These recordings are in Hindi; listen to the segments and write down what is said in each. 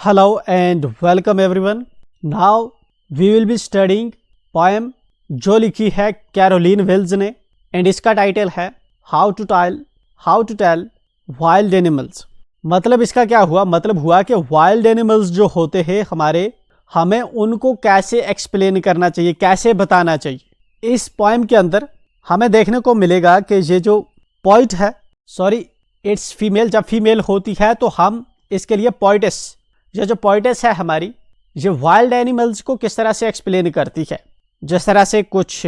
Hello and welcome everyone. Now we will be studying poem जो लिखी है कैरोलिन वेल्स ने एंड इसका टाइटल है how to tell wild animals. मतलब इसका क्या हुआ, मतलब हुआ कि वाइल्ड एनिमल्स जो होते हैं हमारे, हमें उनको कैसे एक्सप्लेन करना चाहिए, कैसे बताना चाहिए। इस पोएम के अंदर हमें देखने को मिलेगा कि ये जो पोइट है, सॉरी इट्स फीमेल, जब फीमेल होती है तो हम इसके लिए पोइटेस, ये जो पोइटेस है हमारी, ये वाइल्ड एनिमल्स को किस तरह से एक्सप्लेन करती है। जिस तरह से कुछ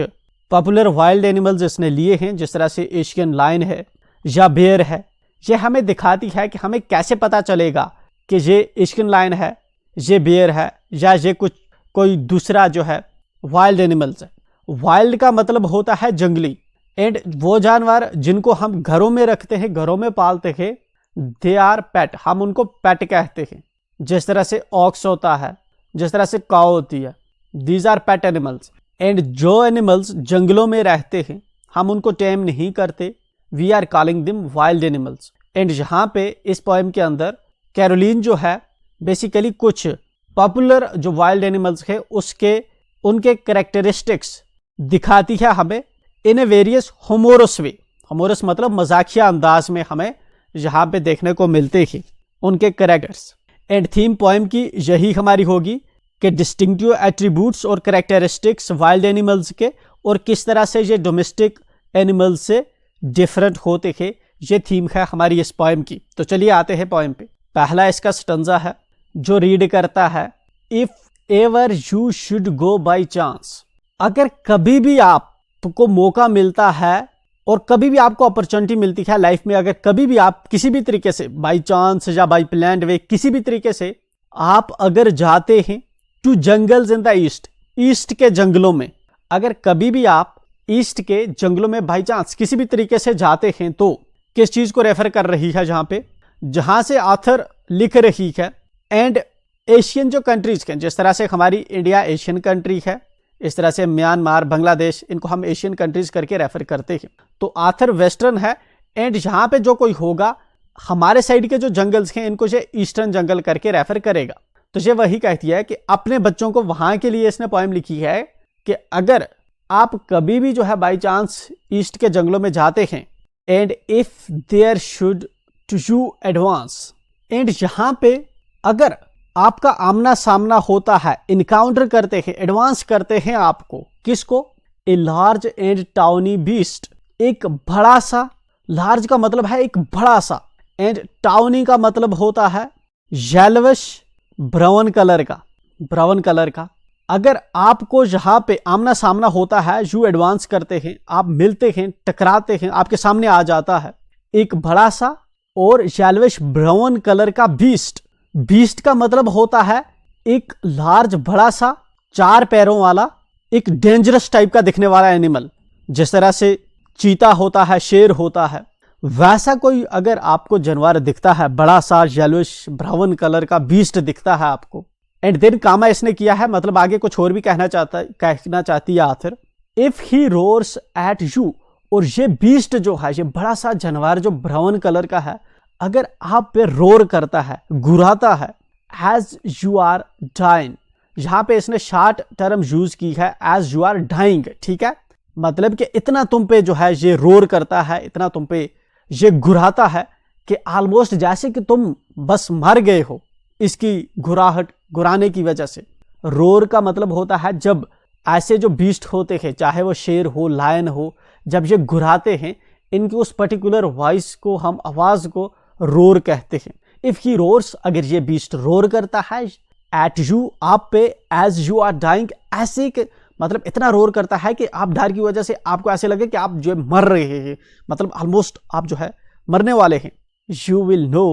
पॉपुलर वाइल्ड एनिमल्स इसने लिए हैं, जिस तरह से एशियन लायन है या बेयर है, ये हमें दिखाती है कि हमें कैसे पता चलेगा कि ये एशियन लायन है, ये बेयर है या ये कोई दूसरा जो है वाइल्ड एनिमल्स है। वाइल्ड का मतलब होता है जंगली, एंड वो जानवर जिनको हम घरों में रखते हैं, घरों में पालते हैं, दे आर पेट, हम उनको पेट कहते हैं। जिस तरह से ऑक्स होता है, जिस तरह से काऊ होती है, these are pet animals. And जो एनिमल्स जंगलों में रहते हैं हम उनको टेम नहीं करते, we are calling them wild animals. And यहाँ पे इस पोएम के अंदर कैरोलिन जो है बेसिकली कुछ पॉपुलर जो वाइल्ड एनिमल्स है उनके कैरेक्टरिस्टिक्स दिखाती है हमें इन ए वेरियस होमोरस वे। होमोरस मतलब मजाकिया अंदाज में हमें यहाँ पे देखने को मिलते हैं उनके कैरेक्टर्स। एंड थीम पोएम की यही हमारी होगी कि डिस्टिंक्टिव एट्रीब्यूट्स और कैरेक्टरिस्टिक्स वाइल्ड एनिमल्स के, और किस तरह से ये डोमेस्टिक एनिमल्स से डिफरेंट होते हैं। ये थीम है हमारी इस पोएम की। तो चलिए आते हैं पोएम पे। पहला इसका स्टंजा है जो रीड करता है, if ever you should go by chance, अगर कभी भी आपको मौका मिलता है और कभी भी आपको अपॉर्चुनिटी मिलती है लाइफ में, अगर कभी भी आप किसी भी तरीके से बाई चांस या बाई प्लान्ड वे, किसी भी तरीके से आप अगर जाते हैं to jungles in the east, east के जंगलों में, अगर कभी भी आप ईस्ट के जंगलों में बाई चांस किसी भी तरीके से जाते हैं, तो किस चीज को रेफर कर रही है जहां पे, जहां से ऑथर लिख रही है। एंड एशियन जो कंट्रीज के, जिस तरह से हमारी इंडिया एशियन कंट्री है, इस तरह से म्यांमार, बांग्लादेश, इनको हम एशियन कंट्रीज करके रेफर करते हैं। तो आथर वेस्टर्न है, एंड यहाँ पे जो कोई होगा हमारे साइड के जो जंगल्स हैं इनको ये ईस्टर्न जंगल करके रेफर करेगा। तो ये वही कहती है कि अपने बच्चों को वहां के लिए इसने पोएम लिखी है कि अगर आप कभी भी जो है बाई चांस ईस्ट के जंगलों में जाते हैं, and if there should to you advance, and यहाँ पे अगर आपका आमना सामना होता है, इनकाउंटर करते हैं, एडवांस करते हैं आपको, किसको, a large and tawny beast, एक बड़ा सा, लार्ज का मतलब है एक बड़ा सा, एंड टाउनी का मतलब होता है येलोविश ब्राउन कलर का। अगर आपको यहाँ पे आमना सामना होता है, यू एडवांस करते हैं, आप मिलते हैं, टकराते हैं, आपके सामने आ जाता है एक बड़ा सा और येलोविश ब्राउन कलर का बीस्ट। बीस्ट का मतलब होता है एक लार्ज, बड़ा सा, 4 पैरों वाला, एक डेंजरस टाइप का दिखने वाला एनिमल। जिस तरह से चीता होता है, शेर होता है, वैसा कोई अगर आपको जानवर दिखता है, बड़ा सा येलोइश ब्राउन कलर का बीस्ट दिखता है आपको। एंड देन कामा इसने किया है, मतलब आगे कुछ और भी कहना चाहती है author, if he roars at you, और ये बीस्ट जो है, ये बड़ा सा जानवर जो ब्राउन कलर का है, अगर आप पे रोर करता है, गुराता है, एज यू आर डाइंग, यहां पे इसने शॉर्ट टर्म यूज की है, एज यू आर डाइंग, ठीक है, मतलब कि इतना तुम पे जो है ये रोर करता है, इतना तुम पे ये गुराता है कि ऑलमोस्ट जैसे कि तुम बस मर गए हो इसकी गुराने की वजह से। रोर का मतलब होता है जब ऐसे जो बीस्ट होते हैं, चाहे वो शेर हो, लायन हो, जब ये गुराते हैं, इनकी उस पर्टिकुलर वॉइस को, हम आवाज को रोर कहते हैं। इफ ही रोर्स, अगर ये बीस्ट रोर करता है एट यू, आप पे, एज यू आर डाइंग, ऐसे कि मतलब इतना रोर करता है कि आप डर की वजह से आपको ऐसे लगे कि आप जो मर रहे हैं, मतलब ऑलमोस्ट आप जो है मरने वाले हैं। You will know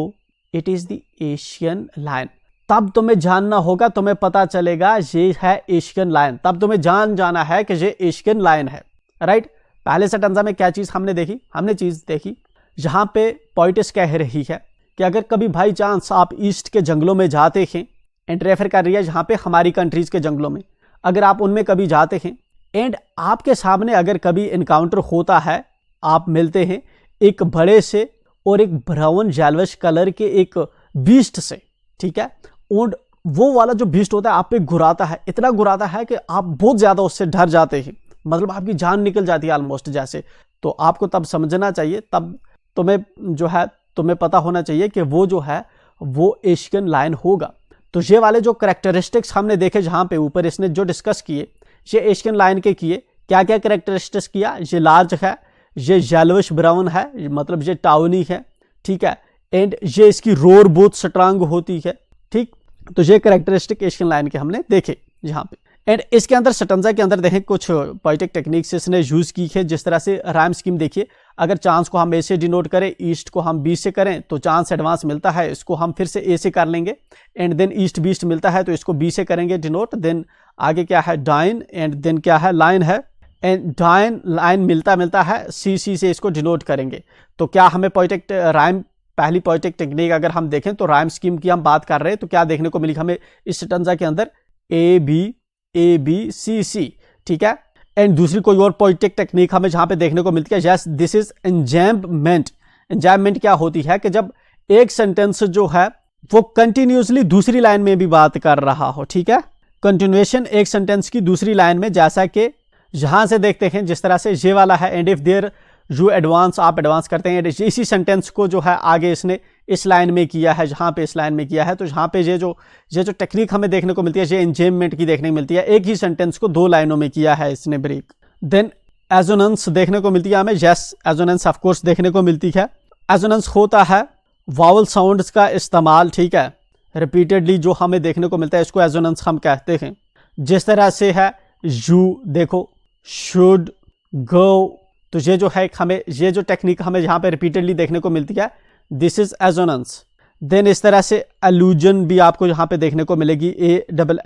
it is the Asian lion, तब तुम्हें जानना होगा, तुम्हें पता चलेगा ये है एशियन लायन, तब तुम्हें जाना है कि ये एशियन लायन है, राइट। पहले स्टैंजा में क्या चीज हमने चीज देखी, जहां पे पोइटेस कह रही है कि अगर कभी बाई चांस आप ईस्ट के जंगलों में जाते हैं, एंड रेफर कर रही है जहां पे हमारी कंट्रीज के जंगलों में, अगर आप उनमें कभी जाते हैं, एंड आपके सामने अगर कभी इनकाउंटर होता है, आप मिलते हैं एक बड़े से और एक ब्राउन येलोइश कलर के एक बीस्ट से, ठीक है, और वो वाला जो बीस्ट होता है आप पे घुराता है, इतना घुराता है कि आप बहुत ज़्यादा उससे डर जाते हैं, मतलब आपकी जान निकल जाती है ऑलमोस्ट जैसे। तो आपको तब समझना चाहिए, तब तुम्हें पता होना चाहिए कि वो जो है वो एशियन लायन होगा। तो ये वाले जो करेक्टरिस्टिक्स हमने देखे जहाँ पे ऊपर इसने जो डिस्कस किए, ये एशियन लायन के किए। क्या क्या करेक्टरिस्टिक्स किया? ये लार्ज है, ये येलोइश ब्राउन है, मतलब ये टाउनी है, ठीक है, एंड ये इसकी रोर बहुत स्ट्रांग होती है, ठीक। तो ये करेक्टरिस्टिक एशियन लायन के हमने देखे यहाँ पे। एंड इसके अंदर शटंजा के अंदर देखें कुछ पोएटिक टेक्निक्स इसने यूज की है, जिस तरह से राइम स्कीम देखिए। अगर चांस को हम ए से डिनोट करें, ईस्ट को हम बी से करें तो चांस एडवांस मिलता है, इसको हम फिर से ए से कर लेंगे। एंड देन ईस्ट बीस्ट मिलता है तो इसको बी से करेंगे डिनोट। देन आगे क्या है? डाइन, एंड देन क्या है? लाइन है, एंड डाइन लाइन मिलता है सी से इसको डिनोट करेंगे। तो क्या हमें पोएटिक राइम, पहली पोएटिक टेक्निक अगर हम देखें तो राइम स्कीम की हम बात कर रहे हैं, तो क्या देखने को मिली हमें इस शटंजा के अंदर? ए बी सी, ठीक है। एंड दूसरी कोई और पोएटिक टेक्निक हमें जहां पे देखने को मिलती है, यस दिस इज एंजैम्पमेंट। एंजैम्पमेंट क्या होती है कि जब एक सेंटेंस जो है वो कंटिन्यूसली दूसरी लाइन में भी बात कर रहा हो, ठीक है, कंटिन्यूएशन एक सेंटेंस की दूसरी लाइन में, जैसा कि यहां से देखते हैं जिस तरह से ये वाला है, and if there you advance, आप एडवांस करते हैं, इसी सेंटेंस को जो है आगे इसने इस लाइन में किया है, जहां पे इस लाइन में किया है। तो यहाँ पे ये जो टेक्निक हमें देखने को मिलती है, ये एंजैम्पमेंट की देखने को मिलती है, एक ही सेंटेंस को दो लाइनों में किया है इसने ब्रेक। देन एजोनेंस देखने को मिलती है हमें, यस एजोनेंस ऑफ कोर्स देखने को मिलती है। एजोनेंस होता है वावल साउंड्स का इस्तेमाल, ठीक है, रिपीटेडली जो हमें देखने को मिलता है, इसको एजोनेंस हम कहते हैं। जिस तरह से है यू, देखो शुड, गो, तो ये जो है हमें, ये जो टेक्निक हमें यहाँ पे रिपीटेडली देखने को मिलती है, दिस इज एजोनेंस। देन इस तरह से अलूजन भी आपको यहाँ पे देखने को मिलेगी,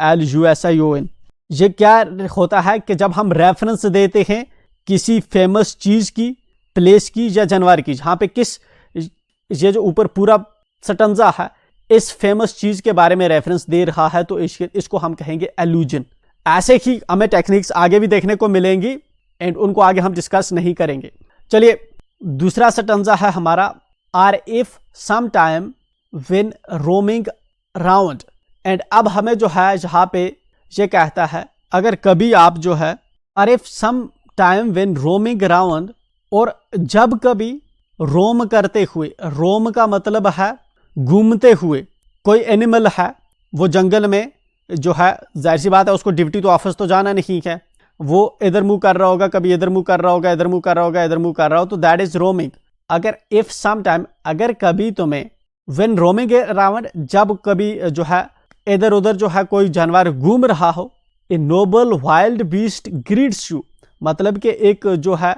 ALLUSION। ये क्या होता है कि जब हम रेफरेंस देते हैं किसी फेमस चीज की, प्लेस की या जानवर की, जहाँ पे किस, ये जो ऊपर पूरा सटंजा है इस फेमस चीज के बारे में रेफरेंस दे रहा है, तो इसको हम कहेंगे एलूजन। ऐसे ही हमें टेक्निक्स आगे भी देखने को मिलेंगी एंड उनको आगे हम डिस्कस नहीं करेंगे। चलिए दूसरा सटंजा है हमारा, or if sometime when roaming round. And अब हमें जो है यहाँ पे ये कहता है, अगर कभी आप जो है, or if sometime when roaming round, और जब कभी रोम करते हुए, रोम का मतलब है घूमते हुए, कोई एनिमल है वो जंगल में जो है, जाहिर सी बात है उसको ड्यूटी तो ऑफिस तो जाना नहीं है, वो इधर मुंह कर रहा होगा, कभी इधर मुंह कर रहा होगा, इधर मुंह कर रहा होगा, इधर मुंह कर रहा हो, तो दैट इज रोमिंग। अगर इफ सम टाइम, अगर कभी तुम्हें, व्हेन रोमिंग अराउंड, जब कभी जो है इधर उधर जो है कोई जानवर घूम रहा हो, a noble wild beast greets you, मतलब कि एक जो है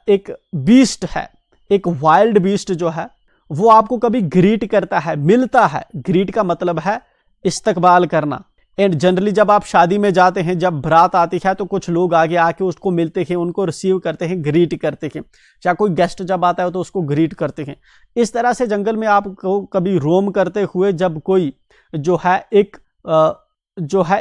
एक बीस्ट है, एक वाइल्ड बीस्ट जो है वो आपको कभी ग्रीट करता है, मिलता है। ग्रीट का मतलब है इस्तकबाल करना। एंड जनरली जब आप शादी में जाते हैं, जब बारात आती है, तो कुछ लोग आगे आके उसको मिलते हैं, उनको रिसीव करते हैं, ग्रीट करते हैं, या कोई गेस्ट जब आता है तो उसको ग्रीट करते हैं। इस तरह से जंगल में आपको कभी रोम करते हुए जब कोई जो है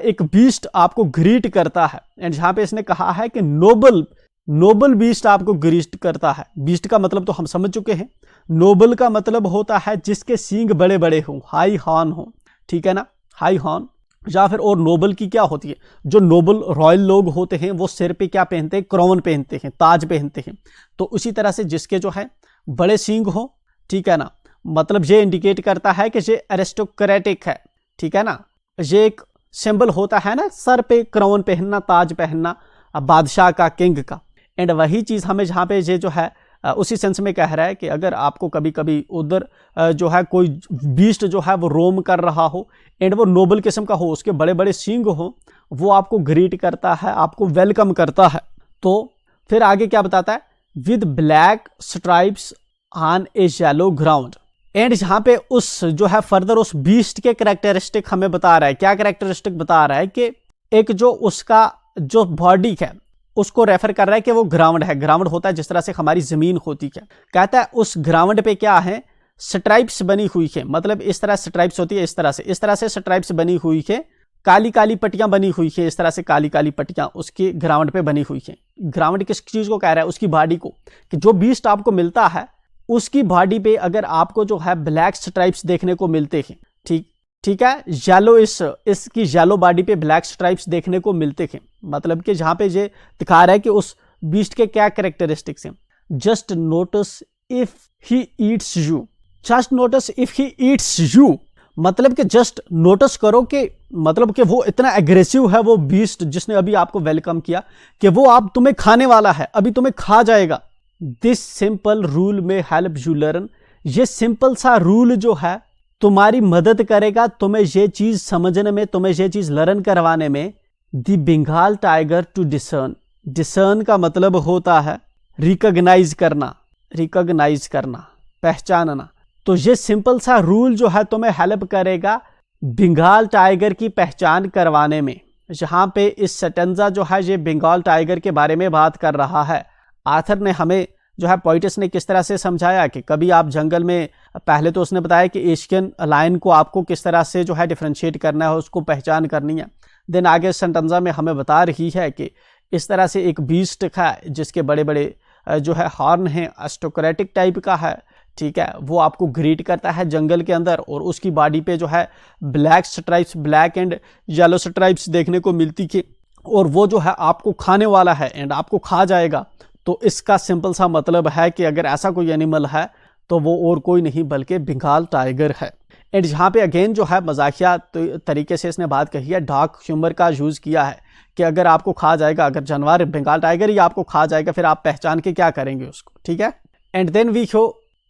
एक बीस्ट आपको ग्रीट करता है, एंड जहाँ पे इसने कहा है कि नोबल बीस्ट आपको ग्रीट करता है। बीस्ट का मतलब तो हम समझ चुके हैं, नोबल का मतलब होता है जिसके सींग बड़े बड़े हों, हाई हॉर्न हो, ठीक है ना, हाई हॉर्न। या फिर और नोबल की क्या होती है, जो नोबल रॉयल लोग होते हैं वो सिर पे क्या पहनते हैं, क्राउन पहनते हैं, ताज पहनते हैं। तो उसी तरह से जिसके जो है बड़े सींग हो, ठीक है ना, मतलब ये इंडिकेट करता है कि ये एरिस्टोक्रेटिक है, ठीक है ना। ये एक सिंबल होता है ना, सर पे क्राउन पहनना, ताज पहनना, बादशाह का, किंग का। एंड वही चीज हमें जहाँ पे ये जो है उसी सेंस में कह रहा है कि अगर आपको कभी कभी उधर जो है कोई बीस्ट जो है वो रोम कर रहा हो एंड वो नोबल किस्म का हो, उसके बड़े बड़े सींग हो, वो आपको ग्रीट करता है, आपको वेलकम करता है। तो फिर आगे क्या बताता है, with black stripes on A yellow ground. And यहाँ पे उस जो है फर्दर उस बीस्ट के कैरेक्टरिस्टिक हमें बता रहा है। क्या कैरेक्टरिस्टिक बता रहा है कि एक जो उसका जो बॉडी है उसको रेफर कर रहा है कि वो ग्राउंड है। ग्राउंड होता है जिस तरह से हमारी जमीन होती है, कहता है उस ग्राउंड पे क्या है, स्ट्राइप्स बनी हुई है, मतलब इस तरह स्ट्राइप्स होती है, इस तरह से स्ट्राइप्स बनी हुई है, काली काली पट्टियां बनी हुई है, इस तरह से काली काली पट्टियां उसके ग्राउंड पे बनी हुई है। ग्राउंड किस चीज को कह रहा है, उसकी बॉडी को, कि जो बीस्ट आपको मिलता है उसकी बॉडी पे अगर आपको जो है ब्लैक स्ट्राइप्स देखने को मिलते हैं, ठीक, ठीक है। येलो इसकी येलो बॉडी पे ब्लैक स्ट्राइप्स देखने को मिलते हैं, मतलब कि जहां पे ये दिखा रहा है कि उस बीस्ट के क्या कैरेक्टरिस्टिक्स हैं। Just notice if he eats you, just notice if he eats you, मतलब कि जस्ट नोटिस करो कि मतलब कि वो इतना एग्रेसिव है वो बीस्ट जिसने अभी आपको वेलकम किया कि वो आप तुम्हें खाने वाला है, अभी तुम्हें खा जाएगा। दिस सिंपल रूल में हेल्प यू लर्न, ये सिंपल सा रूल जो है तुम्हारी मदद करेगा तुम्हें ये चीज समझने में, तुम्हें ये चीज लर्न करवाने में। The Bengal tiger to discern, discern का मतलब होता है रिकॉग्नाइज करना, रिकॉग्नाइज करना, पहचानना। तो ये सिंपल सा रूल जो है तुम्हें हेल्प करेगा बंगाल टाइगर की पहचान करवाने में। जहां पे इस सेटेंजा जो है ये बंगाल टाइगर के बारे में बात कर रहा है। आथर ने हमें जो है पोइटस ने किस तरह से समझाया कि कभी आप जंगल में, पहले तो उसने बताया कि एशियन लायन को आपको किस तरह से जो है डिफरेंशिएट करना है, उसको पहचान करनी है। देन आगे सेंटेंजा में हमें बता रही है कि इस तरह से एक बीस्ट है जिसके बड़े बड़े जो है हॉर्न हैं, एरिस्टोक्रेटिक टाइप का है, ठीक है। वो आपको ग्रीट करता है जंगल के अंदर और उसकी बॉडी पे जो है black stripes, black and yellow stripes देखने को मिलती थी और वो जो है आपको खाने वाला है एंड आपको खा जाएगा। तो इसका सिंपल सा मतलब है कि अगर ऐसा कोई एनिमल है तो वो और कोई नहीं बल्कि बंगाल टाइगर है। एंड यहाँ पे अगेन जो है मजाकिया तरीके से इसने बात कही है, डार्क ह्यूमर का यूज़ किया है कि अगर आपको खा जाएगा, अगर जानवर बंगाल टाइगर ही आपको खा जाएगा फिर आप पहचान के क्या करेंगे उसको, ठीक है। And then we show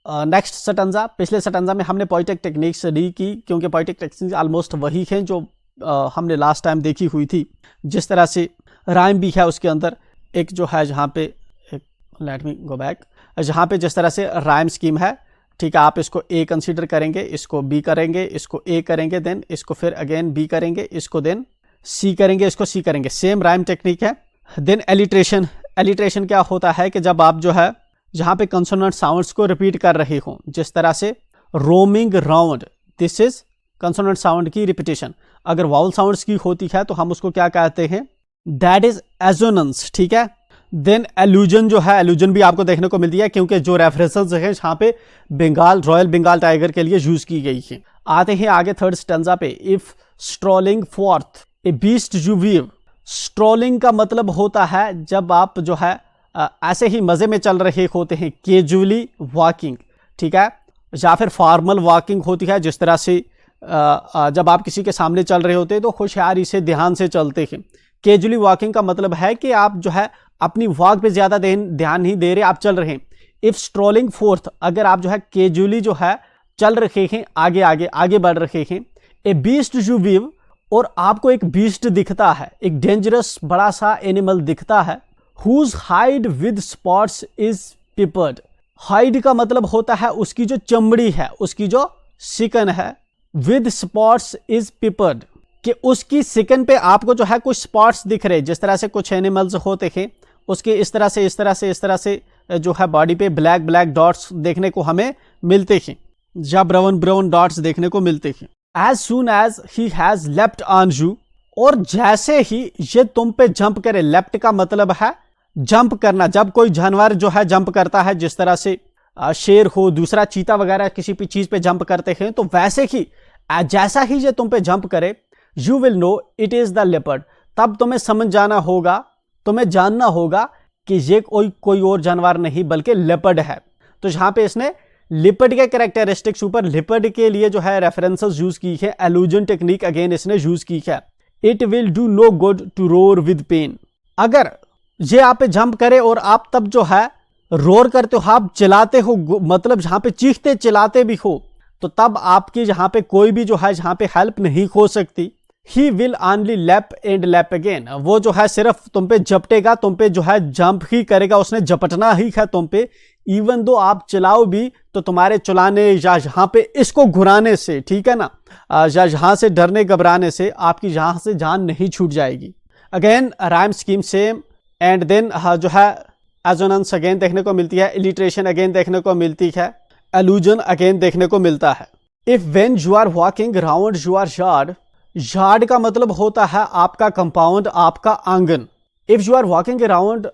next sentence. पिछले सटंजा में हमने पोइटिक टेक्निक्स डी की क्योंकि पोइटिक टेक्निक्स ऑलमोस्ट वही हैं जो हमने लास्ट टाइम देखी हुई थी। जिस तरह से राइम भी है उसके अंदर एक जो है जहाँ पे लेट मी गो बैक, जहाँ पे जिस तरह से राइम स्कीम है, ठीक है। आप इसको ए कंसीडर करेंगे, इसको बी करेंगे, इसको ए करेंगे, देन इसको फिर अगेन बी करेंगे, इसको देन सी करेंगे, इसको सी करेंगे। सेम राइम टेक्निक है। देन एलिट्रेशन, एलिट्रेशन क्या होता है कि जब आप जो है जहाँ पे कंसोनेंट साउंड्स को रिपीट कर रहे हो, जिस तरह से roaming round, this is consonant sound की रिपीटेशन। अगर वाउल साउंड्स की होती है तो हम उसको क्या कहते हैं, दैट इज एजोनेंस, ठीक है। देन एल्यूजन जो है, एल्यूजन भी आपको देखने को मिलती है क्योंकि जो रेफरेंसेस है यहाँ पे बंगाल, रॉयल बंगाल टाइगर के लिए यूज की गई है। आते हैं आगे थर्ड स्टेंजा पे। If strolling forth a beast you view, strolling का मतलब होता है जब आप जो है ऐसे ही मजे में चल रहे होते हैं, कैजुअली वॉकिंग, ठीक है, या फिर फॉर्मल वॉकिंग होती है जिस तरह से जब आप किसी के सामने चल रहे होते हैं तो होशियारी से ध्यान से चलते हैं। कैजुअली वॉकिंग का मतलब है कि आप जो है अपनी वॉक पे ज्यादा ध्यान नहीं दे रहे, आप चल रहे हैं। इफ स्ट्रॉलिंग फोर्थ, अगर आप जो है कैजुअली जो है चल रहे हैं, आगे आगे आगे बढ़ रहे हैं। ए बीस्ट यू वीव, और आपको एक बीस्ट दिखता है, एक डेंजरस बड़ा सा एनिमल दिखता है। Whose hide with spots is peppered, hide का मतलब होता है उसकी जो चमड़ी है, उसकी जो सिकन है। विद स्पॉट्स इज पिपर्ड, कि उसकी सिकन पे आपको जो है कुछ स्पॉट्स दिख रहे, जिस तरह से कुछ एनिमल्स होते हैं उसके इस तरह से इस तरह से इस तरह से जो है बॉडी पे ब्लैक ब्लैक डॉट्स देखने को हमें मिलते हैं, या ब्राउन ब्राउन डॉट्स देखने को मिलते हैं। As soon as he has leapt on you, और जैसे ही ये तुम पे जंप करे, लेफ्ट का मतलब है जंप करना। जब कोई जानवर जो है जंप करता है, जिस तरह से शेर हो, दूसरा चीता वगैरह किसी भी चीज पे जंप करते हैं, तो वैसे ही जैसा ही ये तुम पे जंप करे, you will know it is the leopard, तब तुम्हें समझ जाना होगा, तुम्हें जानना होगा कि ये कोई और जानवर नहीं बल्कि लेपर्ड है। तो यहाँ पे इसने लिपर्ड के कैरेक्टरिस्टिक्स ऊपर लिपर्ड के लिए जो है रेफरेंसेस यूज की है, एलूजन टेक्निक अगेन इसने यूज की है। It will do no good to roar with pain, अगर ये आप पे जंप करे और आप तब जो है रोर करते हो, आप चिल्लाते हो, मतलब जहाँ पे चीखते चिल्लाते भी हो, तो तब आपकी यहाँ पे कोई भी जो है यहाँ पे हेल्प नहीं हो सकती। He will only lap and lap again, वो जो है सिर्फ तुम पे झपटेगा, तुम पे जो है जंप ही करेगा, उसने झपटना ही है तुम पे। इवन दो आप चलाओ भी तो तुम्हारे चलाने या यहाँ पे इसको घुराने से, ठीक है ना, या यहाँ से डरने घबराने से आपकी यहाँ से जान नहीं छूट जाएगी। Again rhyme scheme same, and then जो है एजोनेंस अगेन देखने को मिलती है, इलिट्रेशन अगेन देखने को मिलती है, एलूजन अगेन देखने को मिलता है। If when you are walking round your yard, yard का मतलब होता है आपका कंपाउंड, आपका आंगन। If you are walking round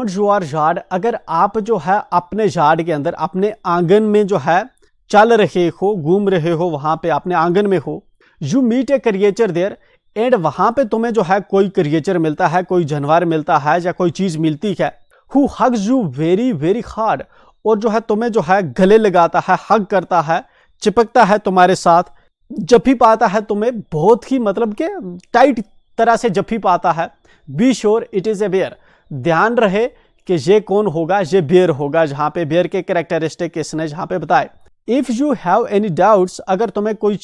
your yard, अगर आप जो है अपने यार्ड के अंदर, अपने आंगन में जो है चल रहे हो, घूम रहे हो, वहां पे अपने आंगन में हो, you meet a creature there, and वहां पे तुम्हें जो है कोई क्रिएचर मिलता है, कोई जानवर मिलता है या कोई चीज मिलती है, who hugs you very very hard, और जो है तुम्हें जो है गले लगाता है, हग करता है, चिपकता है तुम्हारे साथ, जफ्फी पाता है तुम्हें, बहुत ही मतलब के टाइट तरह से जफ्फी पाता है। Be sure it is a bear, ध्यान रहे कि ये कौन होगा, ये बेयर होगा, जहां पे बेयर के कैरेक्टरिस्टिक इसने जहां पे बताए। If you have any doubts, अगर तुम्हें कोई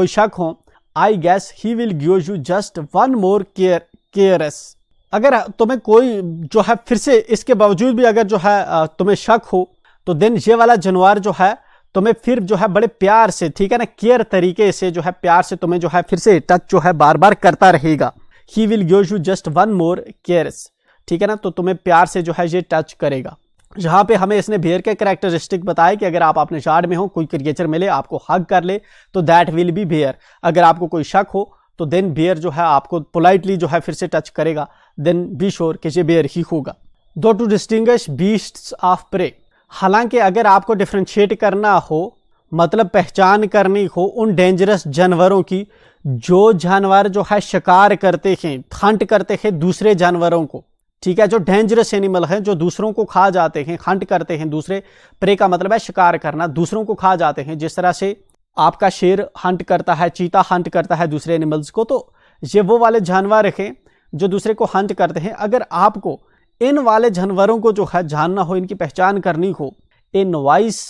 शक हो, I guess he will give you just one more caress, अगर तुम्हें कोई जो है फिर से इसके बावजूद भी अगर जो है तुम्हें शक हो, तो देन ये वाला जानवर जो है तुम्हें फिर जो है बड़े प्यार से, ठीक है ना, केयर तरीके से जो है प्यार से तुम्हें जो है फिर से टच जो है बार बार करता रहेगा। He will give you just one more caress, ठीक है ना, तो तुम्हें प्यार से जो है ये टच करेगा। जहां पे हमें इसने बेयर के कैरेक्टरिस्टिक बताए कि अगर आप अपने यार्ड में हो, कोई क्रिएचर मिले, आपको हग कर ले, तो दैट विल बी बेयर। अगर आपको कोई शक हो तो देन बेयर जो है आपको पोलाइटली जो है फिर से टच करेगा, देन बी श्योर कि ये बेयर ही होगा। Though to distinguish beasts of prey, हालांकि अगर आपको डिफ्रेंशिएट करना हो, मतलब पहचान करनी हो उन डेंजरस जानवरों की जो जानवर जो है शिकार करते हैं, हंट करते हैं दूसरे जानवरों को, ठीक है, जो डेंजरस एनिमल है, जो दूसरों को खा जाते हैं, हंट करते हैं दूसरे, प्रे का मतलब है शिकार करना, दूसरों को खा जाते हैं, जिस तरह से आपका शेर हंट करता है, चीता हंट करता है दूसरे एनिमल्स को, तो ये वो वाले जानवर हैं जो दूसरे को हंट करते हैं। अगर आपको इन वाले जानवरों को जो है जानना हो, इनकी पहचान करनी हो, a novice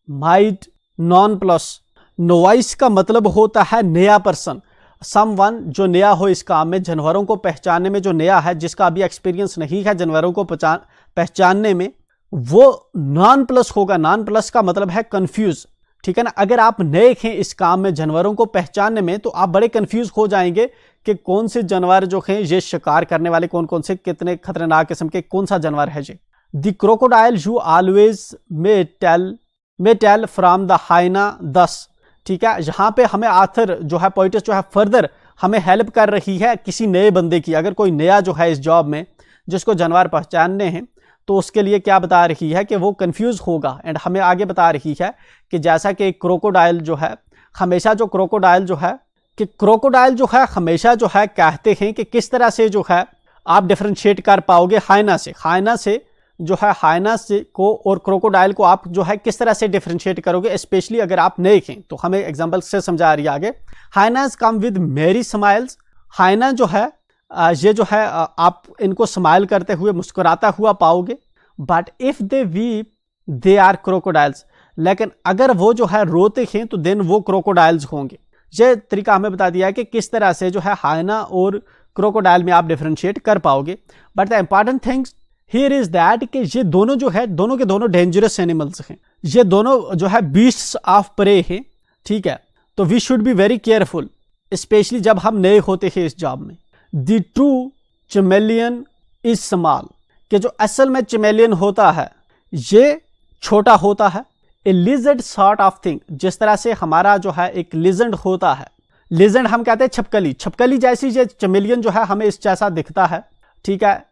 might nonplus, novice का मतलब होता है नया पर्सन, समवन जो नया हो इस काम में, जानवरों को पहचानने में जो नया है, जिसका अभी एक्सपीरियंस नहीं है जानवरों को पहचानने में, वो नॉन प्लस होगा। नॉन प्लस का मतलब है कंफ्यूज, ठीक है ना। अगर आप नए हैं इस काम में जानवरों को पहचानने में, तो आप बड़े कंफ्यूज हो जाएंगे कि कौन से जानवर जो हैं ये शिकार करने वाले, कौन कौन से कितने खतरनाक किस्म के कौन सा जानवर है ये। The crocodile you always may tell from the hyena thus, ठीक है। यहाँ पे हमें आथर जो है पोइटस जो है फर्दर हमें हेल्प कर रही है किसी नए बंदे की। अगर कोई नया जो है इस जॉब में जिसको जानवर पहचानने हैं, तो उसके लिए क्या बता रही है कि वो कंफ्यूज होगा। एंड हमें आगे बता रही है कि जैसा कि क्रोकोडाइल जो है हमेशा जो क्रोकोडाइल हमेशा जो है कहते हैं कि किस तरह से जो है आप डिफरेंशिएट कर पाओगे हाइना से जो है हाइना से को और क्रोकोडाइल को आप जो है किस तरह से डिफरेंशिएट करोगे, स्पेशली अगर आप नए हैं। तो हमें एग्जांपल से समझा रही है आगे। हाइनास कम विद मेरी स्माइल्स, हाइना जो है ये जो है आप इनको स्माइल करते हुए मुस्कुराता हुआ पाओगे। But if they weep they are crocodiles, लेकिन अगर वो जो है रोते हैं तो देन वो क्रोकोडाइल्स होंगे। ये तरीका हमें बता दिया है कि किस तरह से जो है हाइना और क्रोकोडाइल में आप डिफरेंशिएट कर पाओगे। But the important things here is that कि ये दोनों जो है दोनों के दोनों डेंजरस एनिमल्स हैं, ये दोनों जो है बीस्ट्स ऑफ प्रे हैं, ठीक है। तो we should be very careful, specially जब हम नए होते हैं इस जॉब में। The true chameleon is small, कि जो असल में चमेलियन होता है ये छोटा होता है। ए लिजर्ड सॉर्ट ऑफ थिंग, जिस तरह से हमारा जो है एक लिजर्ड होता है, लिजर्ड हम कहते हैं छपकली जैसी, ये चमेलियन जो है हमें इस जैसा दिखता है, ठीक है,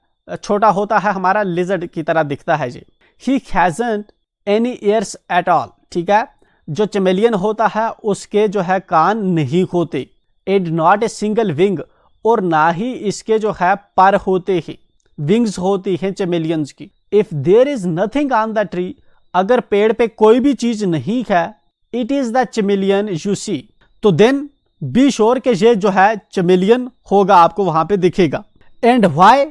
छोटा होता है, हमारा लिजर्ड की तरह दिखता है ये। He hasn't any years at all, ठीक है, जो चमेलियन होता है उसके जो है कान नहीं होते। It not a single wing, और ना ही इसके जो है पर होते हैं, विंग्स होती हैं चमेलियंस की। If there is nothing on the tree, अगर पेड़ पे कोई भी चीज नहीं है, it is the chameleon you see, तो देन बी श्योर के ये जो है चमेलियन होगा, आपको वहां पे दिखेगा। एंड व्हाई,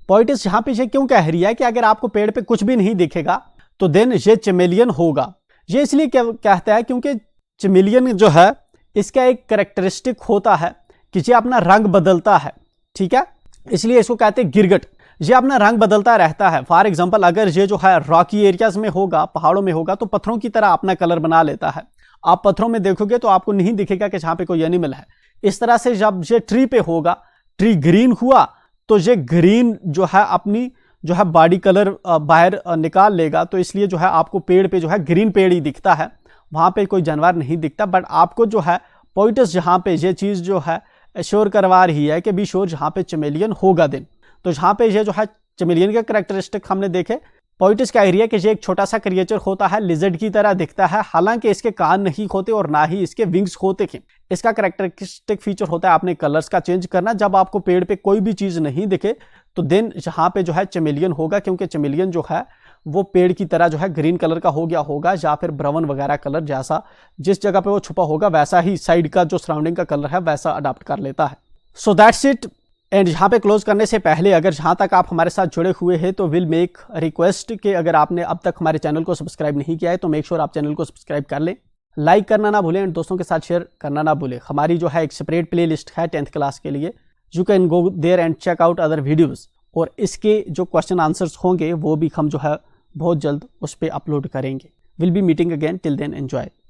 पोइटस यहाँ पे ये क्यों कह रही है कि अगर आपको पेड़ पे कुछ भी नहीं दिखेगा तो देन ये चमेलियन होगा। ये इसलिए कहता है क्योंकि चमेलियन जो है इसका एक कैरेक्टरिस्टिक होता है कि ये अपना रंग बदलता है, ठीक है, इसलिए इसको कहते हैं गिरगट। ये अपना रंग बदलता रहता है। फॉर एग्जाम्पल अगर ये जो है रॉकी एरियाज में होगा, पहाड़ों में होगा, तो पत्थरों की तरह अपना कलर बना लेता है। आप पत्थरों में देखोगे तो आपको नहीं दिखेगा कि जहाँ पे कोई एनिमल है। इस तरह से जब ये ट्री पे होगा, ट्री ग्रीन हुआ तो ये ग्रीन जो है अपनी जो है बॉडी कलर बाहर निकाल लेगा, तो इसलिए जो है आपको पेड़ पे जो है ग्रीन पेड़ ही दिखता है, वहाँ पे कोई जानवर नहीं दिखता। बट आपको जो है पोइटस जहाँ पे ये चीज़ जो है श्योर करवा रही है कि भी श्योर जहाँ पे चमेलियन होगा दिन। तो जहाँ पे ये जो है चमेलियन के कैरेक्टरिस्टिक हमने देखे पोइटिस का एरिया कि ये एक छोटा सा क्रिएचर होता है, लिजर्ड की तरह दिखता है, हालांकि इसके कान नहीं होते और ना ही इसके विंग्स होते हैं। इसका कैरेक्टरिस्टिक फीचर होता है आपने कलर्स का चेंज करना। जब आपको पेड़ पे कोई भी चीज नहीं दिखे तो देन यहाँ पे जो है चमेलियन होगा, क्योंकि चमेलियन जो है वो पेड़ की तरह जो है ग्रीन कलर का हो गया होगा, या फिर ब्राउन वगैरह कलर, जैसा जिस जगह पे वो छुपा होगा वैसा ही साइड का जो सराउंडिंग का कलर है वैसा अडॉप्ट कर लेता है। So that's it. एंड यहाँ पे क्लोज करने से पहले अगर जहाँ तक आप हमारे साथ जुड़े हुए हैं तो विल मेक रिक्वेस्ट कि अगर आपने अब तक हमारे चैनल को सब्सक्राइब नहीं किया है तो मेक श्योर आप चैनल को सब्सक्राइब कर लें, लाइक करना ना भूलें एंड दोस्तों के साथ शेयर करना ना भूलें। हमारी जो है एक सेपरेट प्ले लिस्ट है 10th क्लास के लिए, you can go there and check out other videos, और इसके जो क्वेश्चन आंसर्स होंगे वो भी हम जो है बहुत जल्द उस पर अपलोड करेंगे। Will be meeting again, till then enjoy.